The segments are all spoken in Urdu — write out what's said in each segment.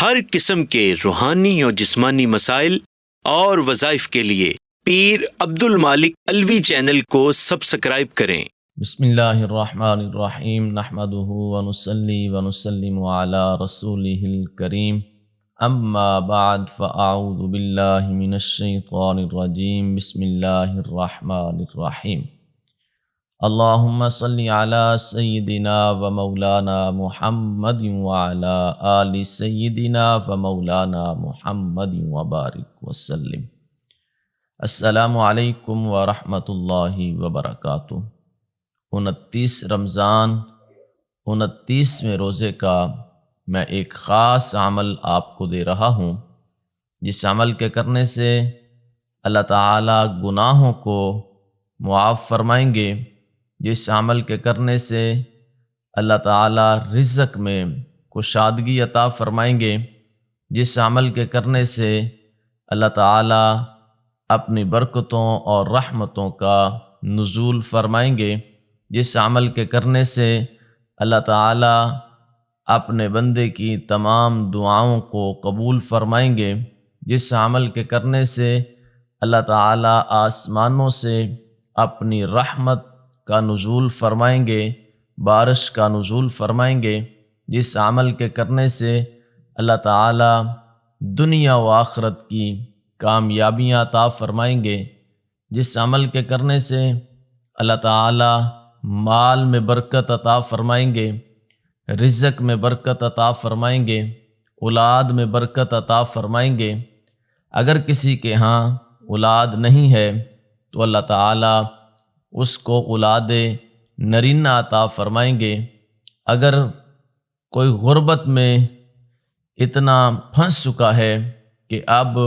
ہر قسم کے روحانی اور جسمانی مسائل اور وظائف کے لیے پیر عبد المالک الوی چینل کو سبسکرائب کریں۔ بسم اللہ الرحمن الرحیم، نحمدہ ونصلی ونسلم علی رسولہ الکریم، اما بعد فاعوذ باللہ من الشیطان الرجیم، بسم اللہ الرحمن الرحیم۔ اللہم صلی علی سیدنا و مولانا محمد وعلی آل سیدنا و مولانا محمد وبارک وسلم۔ السلام علیکم ورحمۃ اللہ وبرکاتہ۔ 29 رمضان 29ویں روزے کا میں ایک خاص عمل آپ کو دے رہا ہوں، جس عمل کے کرنے سے اللہ تعالیٰ گناہوں کو معاف فرمائیں گے، جس عمل کے کرنے سے اللہ تعالیٰ رزق میں کشادگی عطا فرمائیں گے، جس عمل کے کرنے سے اللہ تعالیٰ اپنی برکتوں اور رحمتوں کا نزول فرمائیں گے، جس عمل کے کرنے سے اللہ تعالیٰ اپنے بندے کی تمام دعاؤں کو قبول فرمائیں گے، جس عمل کے کرنے سے اللہ تعالیٰ آسمانوں سے اپنی رحمت کا نزول فرمائیں گے، بارش کا نزول فرمائیں گے، جس عمل کے کرنے سے اللہ تعالیٰ دنیا و آخرت کی کامیابیاں عطا فرمائیں گے، جس عمل کے کرنے سے اللہ تعالیٰ مال میں برکت عطا فرمائیں گے، رزق میں برکت عطا فرمائیں گے، اولاد میں برکت عطا فرمائیں گے۔ اگر کسی کے ہاں اولاد نہیں ہے تو اللہ تعالیٰ اس کو اولاد نرینہ عطا فرمائیں گے۔ اگر کوئی غربت میں اتنا پھنس چکا ہے کہ اب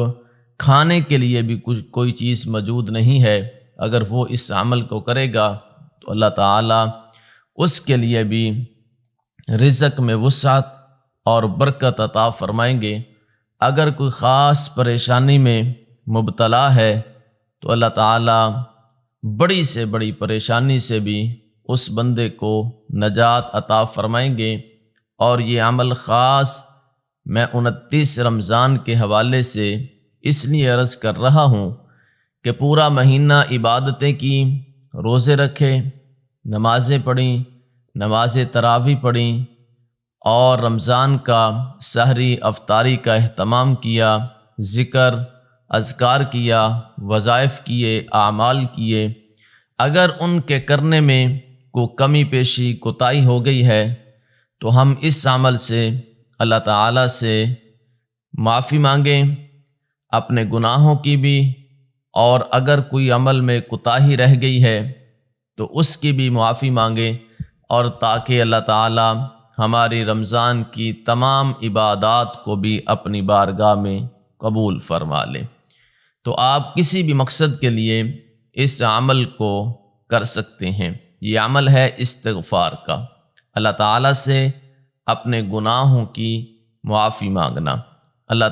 کھانے کے لیے بھی کوئی چیز موجود نہیں ہے، اگر وہ اس عمل کو کرے گا تو اللہ تعالیٰ اس کے لیے بھی رزق میں وسعت اور برکت عطا فرمائیں گے۔ اگر کوئی خاص پریشانی میں مبتلا ہے تو اللہ تعالیٰ بڑی سے بڑی پریشانی سے بھی اس بندے کو نجات عطا فرمائیں گے۔ اور یہ عمل خاص میں 29 رمضان کے حوالے سے اس لیے عرض کر رہا ہوں کہ پورا مہینہ عبادتیں کی، روزے رکھے، نمازیں پڑھیں، نماز تراویح پڑھیں، اور رمضان کا سحری افطاری کا اہتمام کیا، ذکر اذکار کیا، وظائف کیے، اعمال کیے۔ اگر ان کے کرنے میں کوئی کمی پیشی کوتاہی ہو گئی ہے تو ہم اس عمل سے اللہ تعالیٰ سے معافی مانگیں، اپنے گناہوں کی بھی، اور اگر کوئی عمل میں کوتاہی رہ گئی ہے تو اس کی بھی معافی مانگیں، اور تاکہ اللہ تعالیٰ ہماری رمضان کی تمام عبادات کو بھی اپنی بارگاہ میں قبول فرما لے۔ تو آپ کسی بھی مقصد کے لیے اس عمل کو کر سکتے ہیں۔ یہ عمل ہے استغفار کا، اللہ تعالیٰ سے اپنے گناہوں کی معافی مانگنا، اللہ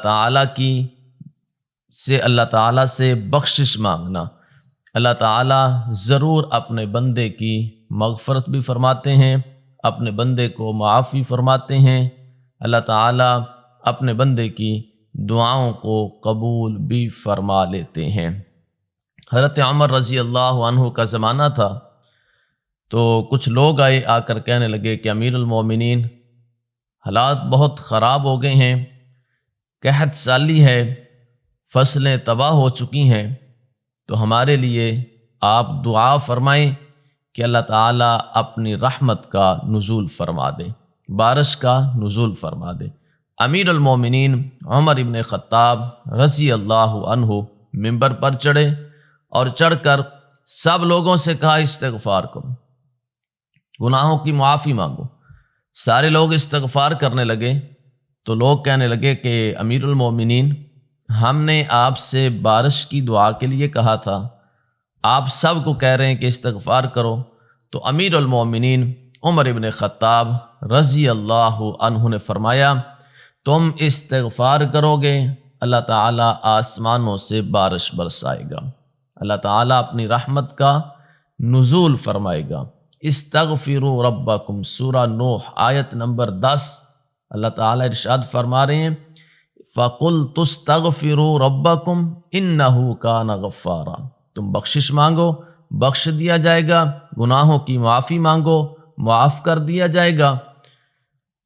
تعالیٰ سے بخشش مانگنا۔ اللہ تعالیٰ ضرور اپنے بندے کی مغفرت بھی فرماتے ہیں، اپنے بندے کو معافی فرماتے ہیں، اللہ تعالیٰ اپنے بندے کی دعاؤں کو قبول بھی فرما لیتے ہیں۔ حضرت عمر رضی اللہ عنہ کا زمانہ تھا، تو کچھ لوگ آ کر کہنے لگے کہ امیر المومنین، حالات بہت خراب ہو گئے ہیں، قحط سالی ہے، فصلیں تباہ ہو چکی ہیں، تو ہمارے لیے آپ دعا فرمائیں کہ اللہ تعالیٰ اپنی رحمت کا نزول فرما دے، بارش کا نزول فرما دے۔ امیر المومنین عمر ابن خطاب رضی اللہ عنہ منبر پر چڑھے اور چڑھ کر سب لوگوں سے کہا استغفار کرو، گناہوں کی معافی مانگو۔ سارے لوگ استغفار کرنے لگے تو لوگ کہنے لگے کہ امیر المومنین، ہم نے آپ سے بارش کی دعا کے لیے کہا تھا، آپ سب کو کہہ رہے ہیں کہ استغفار کرو۔ تو امیر المومنین عمر ابن خطاب رضی اللہ عنہ نے فرمایا، تم استغفار کرو گے اللہ تعالیٰ آسمانوں سے بارش برسائے گا، اللہ تعالیٰ اپنی رحمت کا نزول فرمائے گا۔ استغفروا ربکم، سورہ نوح آیت نمبر 10، اللہ تعالیٰ ارشاد فرما رہے ہیں فَقُلْتُ اسْتَغْفِرُوا رَبَّكُمْ إِنَّهُ كَانَ غَفَّارًا، تم بخشش مانگو، بخش دیا جائے گا، گناہوں کی معافی مانگو، معاف کر دیا جائے گا۔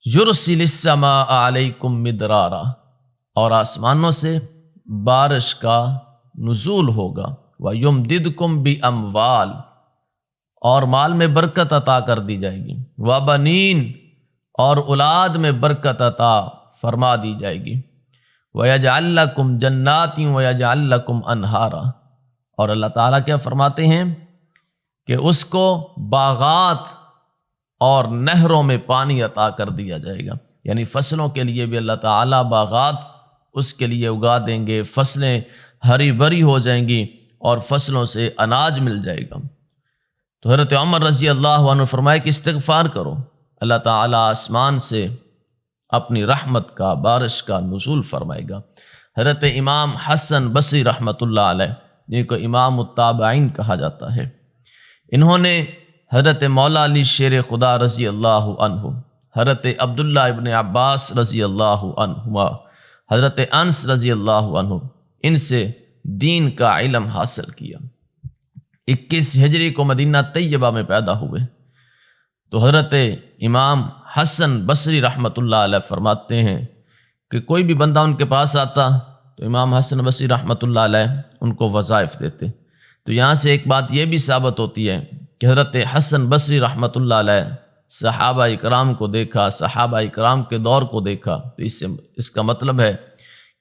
یُرْسِلِ السَّمَاءَ عَلَيْكُمْ مِدْرَارًا، اور آسمانوں سے بارش کا نزول ہوگا، وَيُمْدِدْكُمْ بِأَمْوَالٍ، اور مال میں برکت عطا کر دی جائے گی، وَبَنِينَ، اور اولاد میں برکت عطا فرما دی جائے گی، وَيَجْعَلْ لَكُمْ جَنَّاتٍ وَيَجْعَلْ لَكُمْ أَنْهَارًا، اور اللہ تعالیٰ کیا فرماتے ہیں کہ اس کو باغات اور نہروں میں پانی عطا کر دیا جائے گا، یعنی فصلوں کے لیے بھی اللہ تعالیٰ باغات اس کے لیے اگا دیں گے، فصلیں ہری بھری ہو جائیں گی اور فصلوں سے اناج مل جائے گا۔ تو حضرت عمر رضی اللہ عنہ فرمائے کہ استغفار کرو، اللہ تعالیٰ آسمان سے اپنی رحمت کا، بارش کا نزول فرمائے گا۔ حضرت امام حسن بصری رحمۃ اللہ علیہ، جن کو امام التابعین کہا جاتا ہے، انہوں نے حضرت مولا علی شیر خدا رضی اللہ عنہ، حضرت عبداللہ ابن عباس رضی اللہ عنہما، حضرت انس رضی اللہ عنہ، ان سے دین کا علم حاصل کیا۔ 21 ہجری کو مدینہ طیبہ میں پیدا ہوئے۔ تو حضرت امام حسن بصری رحمۃ اللہ علیہ فرماتے ہیں کہ کوئی بھی بندہ ان کے پاس آتا تو امام حسن بصری رحمۃ اللہ علیہ ان کو وظائف دیتے۔ تو یہاں سے ایک بات یہ بھی ثابت ہوتی ہے کہ حضرت حسن بصری رحمۃ اللہ علیہ صحابہ اکرام کو دیکھا، صحابہ اکرام کے دور کو دیکھا، تو اس کا مطلب ہے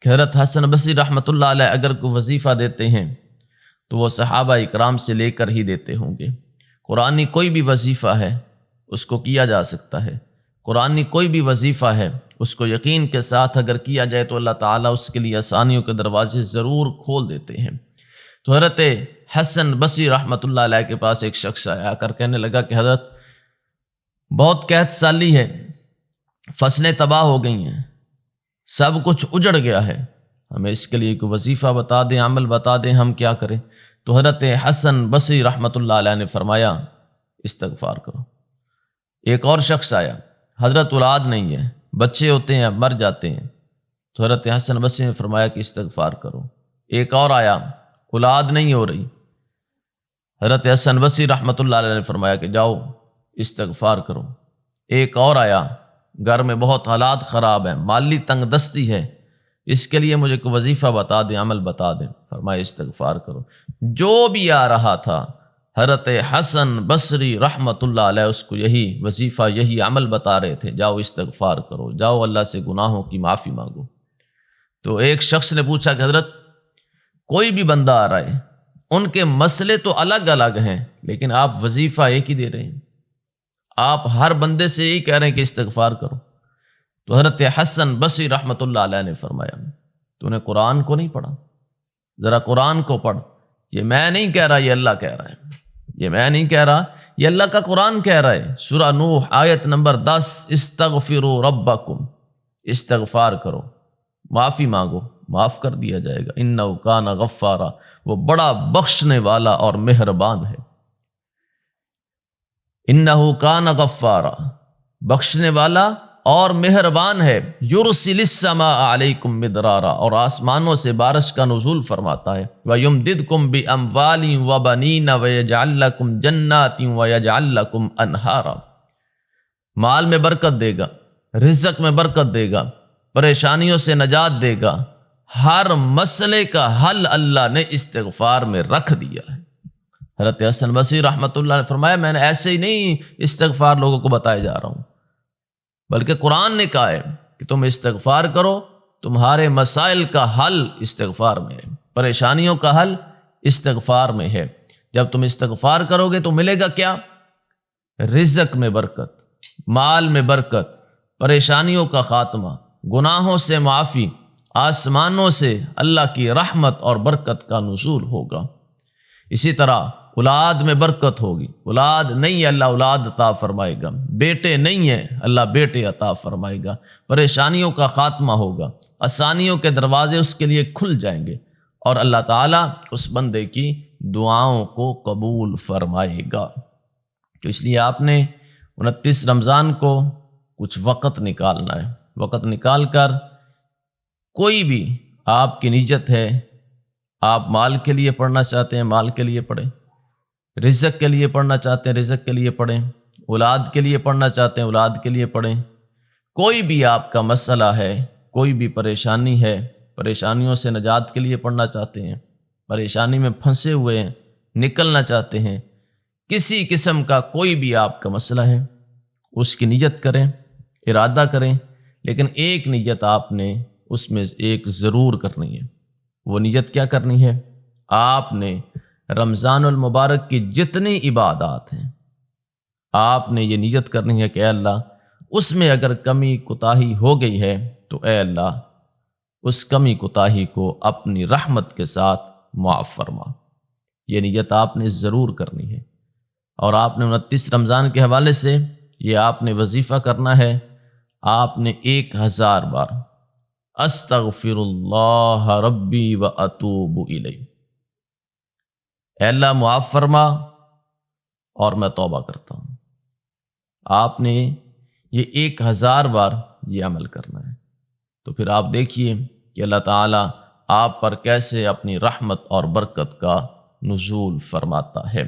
کہ حضرت حسن بصری رحمۃ اللہ علیہ اگر کوئی وظیفہ دیتے ہیں تو وہ صحابہ اکرام سے لے کر ہی دیتے ہوں گے۔ قرآنی کوئی بھی وظیفہ ہے اس کو کیا جا سکتا ہے، قرآنی کوئی بھی وظیفہ ہے اس کو یقین کے ساتھ اگر کیا جائے تو اللہ تعالیٰ اس کے لیے آسانیوں کے دروازے ضرور کھول دیتے ہیں۔ تو حضرت حسن بصری رحمۃ اللہ علیہ کے پاس ایک شخص آیا کر کہنے لگا کہ حضرت بہت قحط سالی ہے، فصلیں تباہ ہو گئی ہیں، سب کچھ اجڑ گیا ہے، ہمیں اس کے لیے کوئی وظیفہ بتا دیں، عمل بتا دیں، ہم کیا کریں؟ تو حضرت حسن بصری رحمۃ اللہ علیہ نے فرمایا استغفار کرو۔ ایک اور شخص آیا، حضرت اولاد نہیں ہے، بچے ہوتے ہیں مر جاتے ہیں، تو حضرت حسن بصری نے فرمایا کہ استغفار کرو۔ ایک اور آیا، اولاد نہیں ہو رہی، حضرت حسن بصری رحمۃ اللہ علیہ نے فرمایا کہ جاؤ استغفار کرو۔ ایک اور آیا، گھر میں بہت حالات خراب ہیں، مالی تنگ دستی ہے، اس کے لیے مجھے کوئی وظیفہ بتا دیں، عمل بتا دیں، فرمایا استغفار کرو۔ جو بھی آ رہا تھا حضرت حسن بصری رحمۃ اللہ علیہ اس کو یہی وظیفہ، یہی عمل بتا رہے تھے، جاؤ استغفار کرو، جاؤ اللہ سے گناہوں کی معافی مانگو۔ تو ایک شخص نے پوچھا کہ حضرت کوئی بھی بندہ آ رہا ہے، ان کے مسئلے تو الگ الگ ہیں لیکن آپ وظیفہ ایک ہی دے رہے ہیں، آپ ہر بندے سے یہی کہہ رہے ہیں کہ استغفار کرو۔ تو حضرت حسن بصری رحمۃ اللہ علیہ نے فرمایا تو نے قرآن کو نہیں پڑھا؟ ذرا قرآن کو پڑھ، یہ میں نہیں کہہ رہا، یہ اللہ کہہ رہا ہے، یہ میں نہیں کہہ رہا، یہ اللہ کا قرآن کہہ رہا ہے۔ سورہ نوح آیت نمبر 10، استغفروا ربکم، استغفار کرو، معافی مانگو، معاف کر دیا جائے گا۔ انہ کان غفارا، وہ بڑا بخشنے والا اور مہربان ہے۔ انہ کان غفارا، بخشنے والا اور مہربان ہے۔ یرسل السماء علیکم مدرارا، اور آسمانوں سے بارش کا نزول فرماتا ہے۔ ویمددکم باموال وبنین ویجعل لکم جنات ویجعل لکم انہارا، مال میں برکت دے گا، رزق میں برکت دے گا، پریشانیوں سے نجات دے گا، ہر مسئلے کا حل اللہ نے استغفار میں رکھ دیا ہے۔ حضرت حسن بصری رحمۃ اللہ نے فرمایا میں نے ایسے ہی نہیں استغفار لوگوں کو بتائے جا رہا ہوں، بلکہ قرآن نے کہا ہے کہ تم استغفار کرو، تمہارے مسائل کا حل استغفار میں ہے، پریشانیوں کا حل استغفار میں ہے۔ جب تم استغفار کرو گے تو ملے گا کیا؟ رزق میں برکت، مال میں برکت، پریشانیوں کا خاتمہ، گناہوں سے معافی، آسمانوں سے اللہ کی رحمت اور برکت کا نزول ہوگا۔ اسی طرح اولاد میں برکت ہوگی، اولاد نہیں ہے اللہ اولاد عطا فرمائے گا، بیٹے نہیں ہیں اللہ بیٹے عطا فرمائے گا، پریشانیوں کا خاتمہ ہوگا، آسانیوں کے دروازے اس کے لیے کھل جائیں گے، اور اللہ تعالیٰ اس بندے کی دعاؤں کو قبول فرمائے گا۔ تو اس لیے آپ نے 29 رمضان کو کچھ وقت نکالنا ہے، وقت نکال کر کوئی بھی آپ کی نیت ہے، آپ مال کے لیے پڑھنا چاہتے ہیں مال کے لیے پڑھیں، رزق کے لیے پڑھنا چاہتے ہیں رزق کے لیے پڑھیں، اولاد کے لیے پڑھنا چاہتے ہیں اولاد کے لیے پڑھیں، کوئی بھی آپ کا مسئلہ ہے، کوئی بھی پریشانی ہے، پریشانیوں سے نجات کے لیے پڑھنا چاہتے ہیں، پریشانی میں پھنسے ہوئے ہیں، نکلنا چاہتے ہیں، کسی قسم کا کوئی بھی آپ کا مسئلہ ہے، اس کی نیت کریں، ارادہ کریں، لیکن ایک نیت آپ نے اس میں ایک ضرور کرنی ہے۔ وہ نیت کیا کرنی ہے؟ آپ نے رمضان المبارک کی جتنی عبادات ہیں، آپ نے یہ نیت کرنی ہے کہ اے اللہ اس میں اگر کمی کوتاہی ہو گئی ہے تو اے اللہ اس کمی کوتاہی کو اپنی رحمت کے ساتھ معاف فرما۔ یہ نیت آپ نے ضرور کرنی ہے، اور آپ نے 29 رمضان کے حوالے سے یہ آپ نے وظیفہ کرنا ہے۔ آپ نے 1000 بار استغفر اللہ ربی و اتوب الیہ، اے اللہ معاف فرما اور میں توبہ کرتا ہوں۔ آپ نے یہ 1000 بار یہ عمل کرنا ہے، تو پھر آپ دیکھیے کہ اللہ تعالیٰ آپ پر کیسے اپنی رحمت اور برکت کا نزول فرماتا ہے۔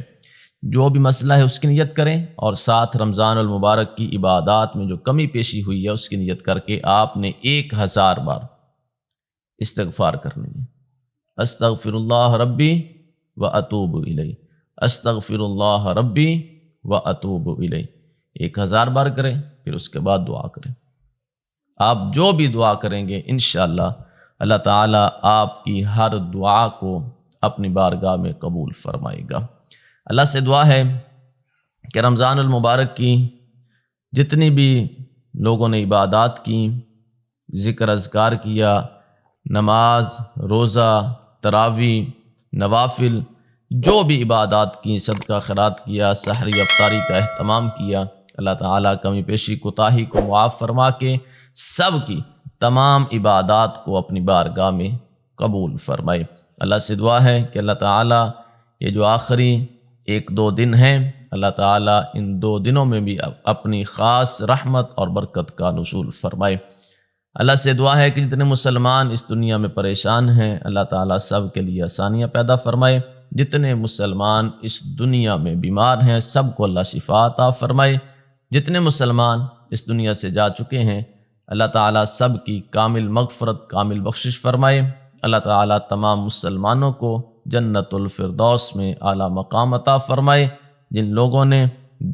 جو بھی مسئلہ ہے اس کی نیت کریں، اور ساتھ رمضان المبارک کی عبادات میں جو کمی پیشی ہوئی ہے اس کی نیت کر کے آپ نے 1000 بار استغفار کرنی ہے۔ استغفر اللہ ربی و اتوب الیہ، استغفر اللہ ربی و اتوب الیہ، 1000 بار کریں، پھر اس کے بعد دعا کریں۔ آپ جو بھی دعا کریں گے انشاءاللہ اللہ تعالیٰ آپ کی ہر دعا کو اپنی بارگاہ میں قبول فرمائے گا۔ اللہ سے دعا ہے کہ رمضان المبارک کی جتنی بھی لوگوں نے عبادات کی، ذکر اذکار کیا، نماز، روزہ، تراویح، نوافل، جو بھی عبادات کی، صدقہ خیرات کیا، سحری افطاری کا اہتمام کیا، اللہ تعالیٰ کمی پیشی کوتاہی کو معاف فرما کے سب کی تمام عبادات کو اپنی بارگاہ میں قبول فرمائے۔ اللہ سے دعا ہے کہ اللہ تعالیٰ یہ جو آخری 1-2 دن ہیں، اللہ تعالیٰ ان 2 دنوں میں بھی اپنی خاص رحمت اور برکت کا نزول فرمائے۔ اللہ سے دعا ہے کہ جتنے مسلمان اس دنیا میں پریشان ہیں اللہ تعالیٰ سب کے لیے آسانیاں پیدا فرمائے، جتنے مسلمان اس دنیا میں بیمار ہیں سب کو اللہ شفا عطا فرمائے، جتنے مسلمان اس دنیا سے جا چکے ہیں اللہ تعالیٰ سب کی کامل مغفرت، کامل بخشش فرمائے۔ اللہ تعالیٰ تمام مسلمانوں کو جنت الفردوس میں اعلیٰ مقام عطا فرمائے۔ جن لوگوں نے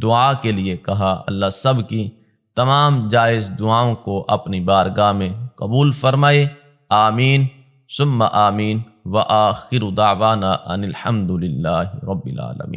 دعا کے لیے کہا اللہ سب کی تمام جائز دعاؤں کو اپنی بارگاہ میں قبول فرمائے۔ آمین ثم آمین، وآخر دعوانا ان الحمد للہ رب العالمین۔